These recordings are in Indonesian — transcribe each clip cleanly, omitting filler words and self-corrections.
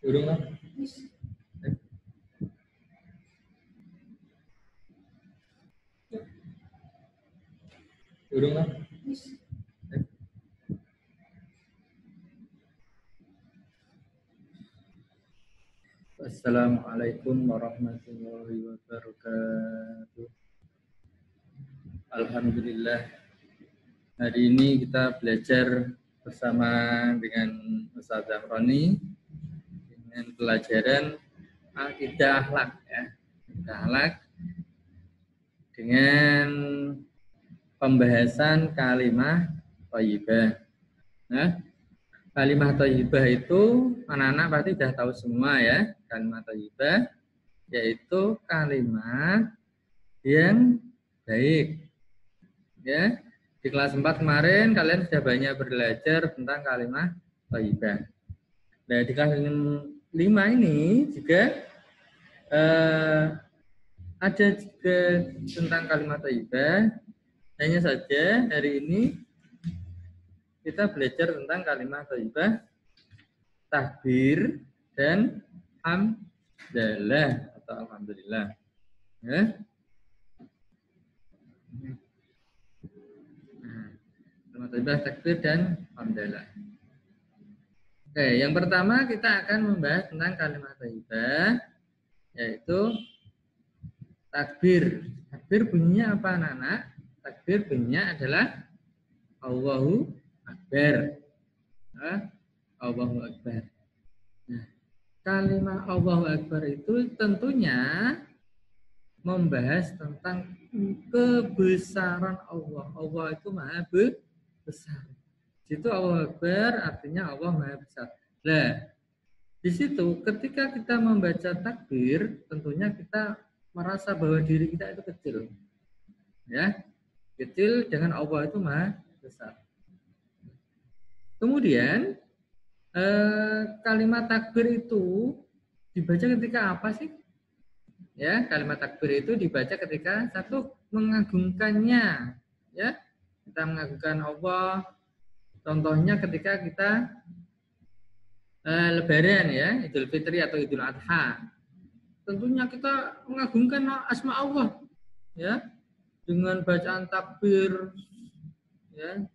Urung lah. Urung lah. Assalamualaikum warahmatullahi wabarakatuh. Alhamdulillah. Hari ini kita belajar bersama dengan Ustaz Zamroni dengan pelajaran akidah akhlak ya. Akidah akhlak dengan pembahasan kalimah thayyibah. Nah, kalimah thayyibah itu anak-anak pasti sudah tahu semua ya. Kalimah thayyibah yaitu kalimat yang baik. Ya, di kelas 4 kemarin kalian sudah banyak belajar tentang kalimat thayyibah. Nah, di kelas 5 ini juga ada juga tentang kalimat thayyibah. Hanya saja hari ini kita belajar tentang kalimat thayyibah, takbir dan hamdalah atau alhamdulillah. Ya. Kalimat thayyibah, takbir dan hamdalah. Oke, yang pertama kita akan membahas tentang kalimat thayyibah, yaitu takbir. Takbir bunyinya apa anak-anak? Takbir bunyinya adalah Allahu Akbar. Allahu Akbar. Nah, kalimat Allahu Akbar itu tentunya membahas tentang kebesaran Allah. Allah itu maha besar. Situ Allahu Akbar artinya Allah maha besar. Nah, di situ ketika kita membaca takbir, tentunya kita merasa bahwa diri kita itu kecil. Ya. Kecil dengan Allah itu maha besar. Kemudian kalimat takbir itu dibaca ketika apa sih? Ya, kalimat takbir itu dibaca ketika satu mengagungkannya, ya. Kita mengagungkan Allah. Contohnya ketika kita Lebaran ya, Idul Fitri atau Idul Adha. Tentunya kita mengagungkan asma Allah, ya, dengan bacaan takbir, ya,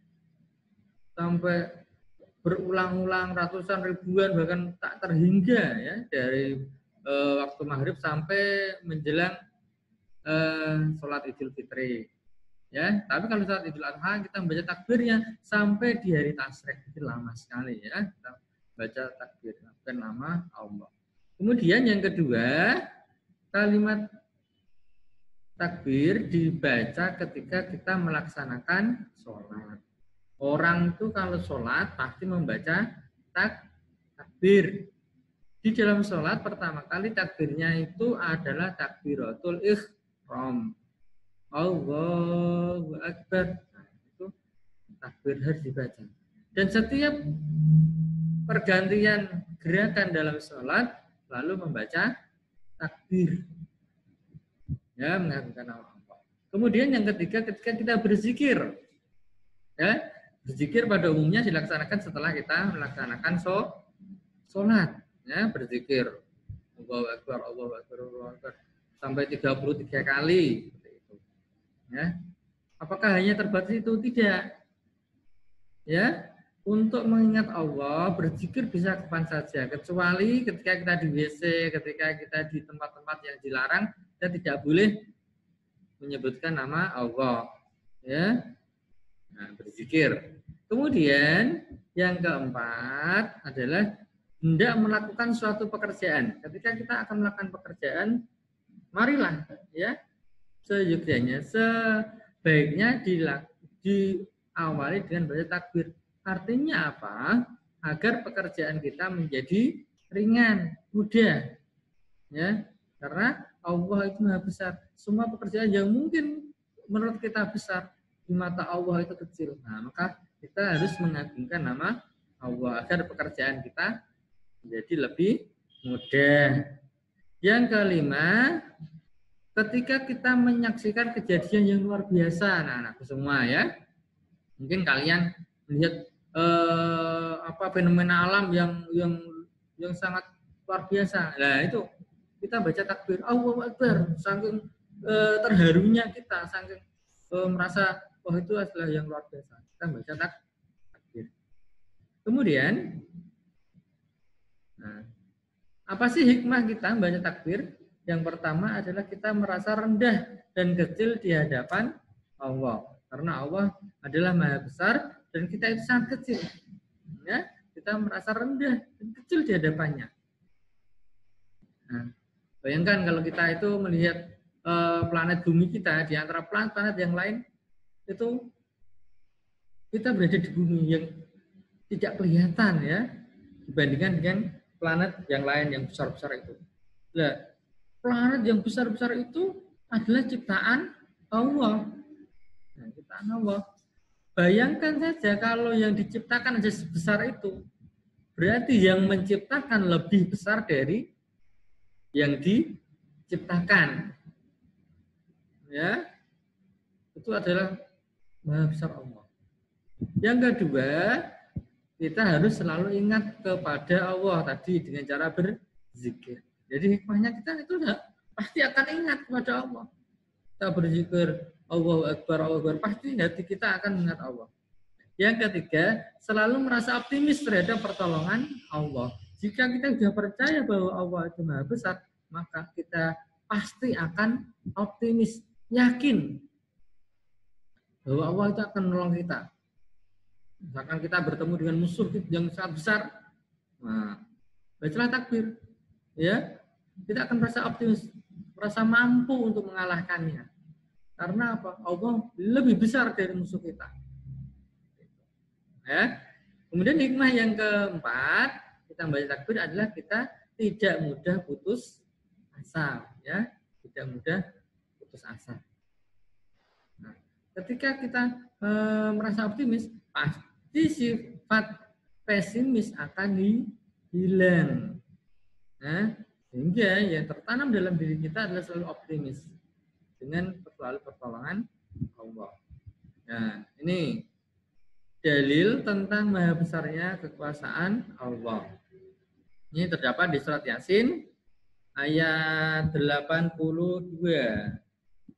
sampai berulang-ulang ratusan ribuan bahkan tak terhingga ya dari waktu maghrib sampai menjelang sholat Idul Fitri. Ya, tapi kalau sholat Idul Adha kita membaca takbirnya sampai di hari tasyrik, itu lama sekali ya. Kita baca takbir dan nama Allah. Kemudian yang kedua, kalimat takbir dibaca ketika kita melaksanakan sholat. Orang itu kalau sholat pasti membaca takbir. Di dalam sholat pertama kali takbirnya itu adalah takbiratul ihram. Allahu Akbar. Nah, itu takbir harus dibaca. Dan setiap pergantian gerakan dalam sholat lalu membaca takbir. Ya, mengagungkan nama Allah. Kemudian yang ketiga ketika kita berzikir. Ya, berzikir pada umumnya dilaksanakan setelah kita melaksanakan sholat. Ya, berzikir. Allahu Akbar, Allahu Akbar, Allahu Akbar. Sampai 33 kali. Ya. Apakah hanya terbatas itu? Tidak. Ya, untuk mengingat Allah, berzikir bisa kapan saja, kecuali ketika kita di WC, ketika kita di tempat-tempat yang dilarang, kita tidak boleh menyebutkan nama Allah. Ya, nah, berzikir. Kemudian yang keempat adalah hendak melakukan suatu pekerjaan. Ketika kita akan melakukan pekerjaan, marilah ya seyogyanya, sebaiknya diawali dengan baca takbir. Artinya apa? Agar pekerjaan kita menjadi ringan, mudah. Ya, karena Allah itu Maha besar. Semua pekerjaan yang mungkin menurut kita besar, di mata Allah itu kecil. Nah, maka kita harus mengagungkan nama Allah agar pekerjaan kita menjadi lebih mudah. Yang kelima, ketika kita menyaksikan kejadian yang luar biasa, anak-anakku semua ya, mungkin kalian melihat fenomena alam yang sangat luar biasa. Nah itu kita baca takbir, Allahu Akbar, saking terharunya kita, saking merasa wah itu adalah yang luar biasa. Kita baca takbir. Kemudian, nah, apa sih hikmah kita baca takbir? Yang pertama adalah kita merasa rendah dan kecil di hadapan Allah. Karena Allah adalah Maha Besar dan kita itu sangat kecil. Ya, kita merasa rendah dan kecil di hadapannya. Nah, bayangkan kalau kita itu melihat planet bumi kita di antara planet-planet yang lain, itu kita berada di bumi yang tidak kelihatan ya dibandingkan dengan planet yang lain yang besar-besar itu. Nah, planet yang besar-besar itu adalah ciptaan Allah. Nah, ciptaan Allah. Bayangkan saja kalau yang diciptakan aja sebesar itu, berarti yang menciptakan lebih besar dari yang diciptakan. Ya, itu adalah Maha Besar Allah. Yang kedua, kita harus selalu ingat kepada Allah tadi dengan cara berzikir. Jadi hikmahnya kita itu pasti akan ingat kepada Allah. Kita berzikir Allahu Akbar, Allahu Akbar, pasti hati kita akan mengingat Allah. Yang ketiga, selalu merasa optimis terhadap pertolongan Allah. Jika kita sudah percaya bahwa Allah itu Maha Besar, maka kita pasti akan optimis, yakin bahwa Allah itu akan menolong kita. Misalkan kita bertemu dengan musuh yang sangat besar, nah, bacalah takbir, ya, kita akan merasa optimis, merasa mampu untuk mengalahkannya. Karena apa? Allah lebih besar dari musuh kita. Ya. Kemudian hikmah yang keempat, kita membaca takbir adalah kita tidak mudah putus asa, ya, tidak mudah putus asa. Nah, ketika kita merasa optimis, pasti sifat pesimis akan hilang. Nah, sehingga yang tertanam dalam diri kita adalah selalu optimis dengan selalu pertolongan Allah. Nah, ini dalil tentang maha besarnya kekuasaan Allah. Ini terdapat di surat Yasin ayat 82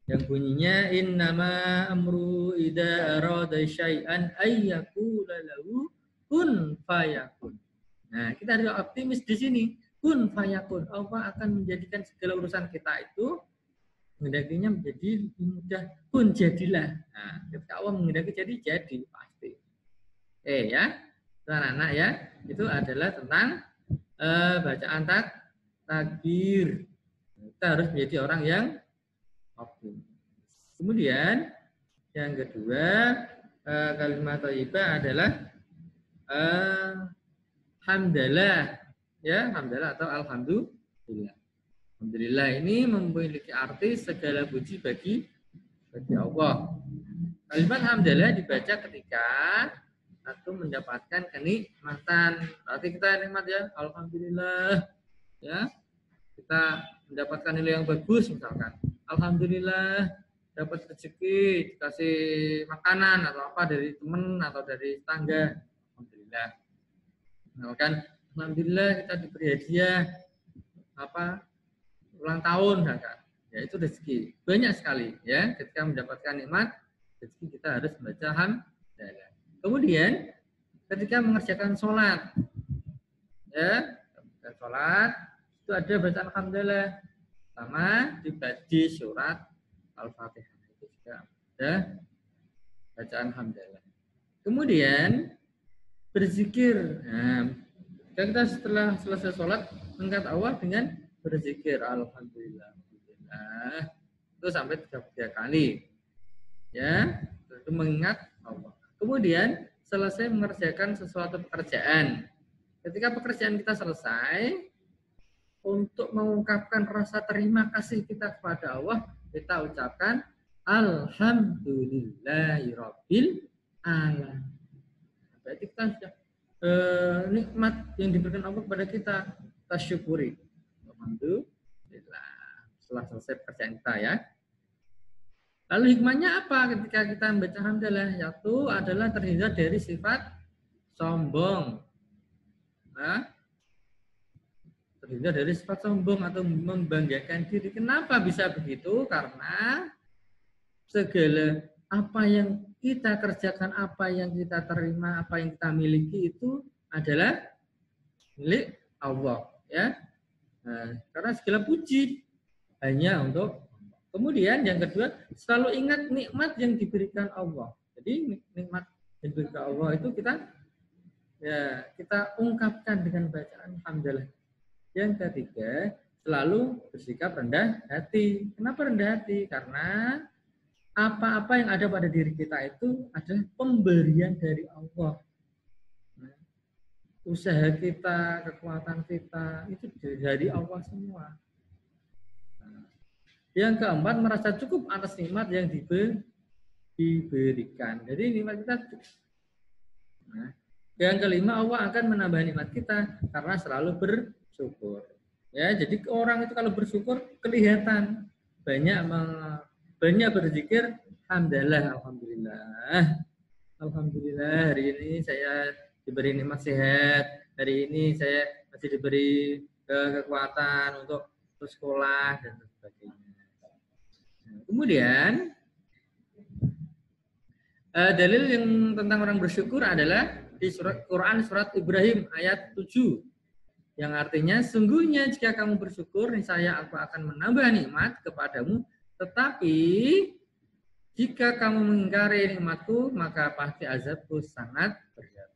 yang bunyinya innama amru idza arada syai'an ayyaqula lahu kun fayakun. Nah, kita harus optimis di sini. Kun fayakun. Allah akan menjadikan segala urusan kita itu menghendakinya menjadi lebih mudah. Kun jadilah. Nah, ketika Allah menghendaki jadi pasti. Ya, anak-anak ya, itu adalah tentang bacaan takbir. Kita harus menjadi orang yang optimis. Kemudian yang kedua, kalimat thayyibah adalah hamdalah, ya, hamdalah atau alhamdulillah. Alhamdulillah ini memiliki arti segala puji bagi Allah. Kalimat hamdalah dibaca ketika atau mendapatkan kenikmatan. Berarti kita nikmat ya, alhamdulillah. Ya, kita mendapatkan nilai yang bagus misalkan. Alhamdulillah dapat rezeki, dikasih makanan atau apa dari teman atau dari tetangga. Alhamdulillah. Misalkan alhamdulillah kita diberi hadiah ulang tahun misalkan. Ya itu rezeki. Banyak sekali ya, ketika mendapatkan nikmat rezeki kita harus membaca hamdalah. Kemudian ketika mengerjakan sholat, ya, sholat itu ada bacaan alhamdulillah sama di surat Al-Fatihah itu juga ada bacaan alhamdulillah. Kemudian berzikir. Nah, kita setelah selesai sholat mengingat Allah dengan berzikir alhamdulillah, alhamdulillah itu sampai 3 kali, ya, itu mengingat Allah. Kemudian selesai mengerjakan sesuatu pekerjaan. Ketika pekerjaan kita selesai, untuk mengungkapkan rasa terima kasih kita kepada Allah, kita ucapkan alhamdulillahirabbil alamin. Berarti kita sudah nikmat yang diberikan Allah kepada kita syukuri. Alhamdulillah. Setelah selesai pekerjaan kita ya. Lalu hikmahnya apa ketika kita membaca hamdalah? Yaitu adalah terhindar dari sifat sombong. Nah, terhindar dari sifat sombong atau membanggakan diri. Kenapa bisa begitu? Karena segala apa yang kita kerjakan, apa yang kita terima, apa yang kita miliki itu adalah milik Allah, ya. Nah, karena segala puji hanya untuk Allah. Kemudian yang kedua, selalu ingat nikmat yang diberikan Allah. Jadi nikmat yang diberikan Allah itu kita ungkapkan dengan bacaan alhamdulillah. Yang ketiga, selalu bersikap rendah hati. Kenapa rendah hati? Karena apa-apa yang ada pada diri kita itu adalah pemberian dari Allah. Nah, usaha kita, kekuatan kita itu dari Allah semua. Nah, yang keempat, merasa cukup atas nikmat yang diberikan. Jadi nikmat kita cukup. Nah, yang kelima, Allah akan menambah nikmat kita karena selalu bersyukur. Ya, jadi orang itu kalau bersyukur kelihatan banyak berzikir, alhamdulillah, alhamdulillah hari ini saya diberi nikmat sehat, hari ini saya masih diberi kekuatan untuk bersekolah dan sebagainya. Nah, kemudian dalil yang tentang orang bersyukur adalah di Quran surat Ibrahim ayat 7 yang artinya sungguhnya jika kamu bersyukur niscaya aku akan menambah nikmat kepadamu, tetapi jika kamu mengingkari nikmatku maka pasti azabku sangat berat.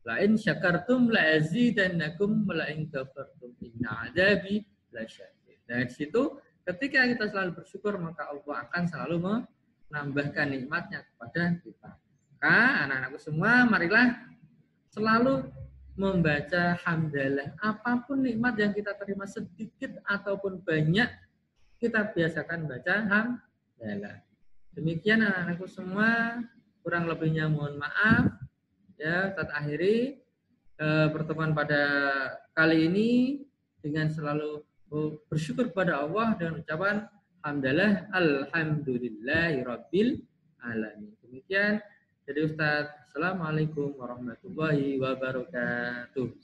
La in syakartum la azidannakum wa la in kafartum inna adzabi lasyadid. Dari situ ketika kita selalu bersyukur maka Allah akan selalu menambahkan nikmatnya kepada kita. Maka anak-anakku semua marilah selalu membaca hamdalah. Apapun nikmat yang kita terima sedikit ataupun banyak, kita biasakan baca hamdalah. Demikian anak-anakku semua, kurang lebihnya mohon maaf. Ya, kita akhiri pertemuan pada kali ini dengan selalu bersyukur kepada Allah dengan ucapan hamdalah alhamdulillahirabbil alamin. Demikian dari Ustaz. Assalamualaikum warahmatullahi wabarakatuh.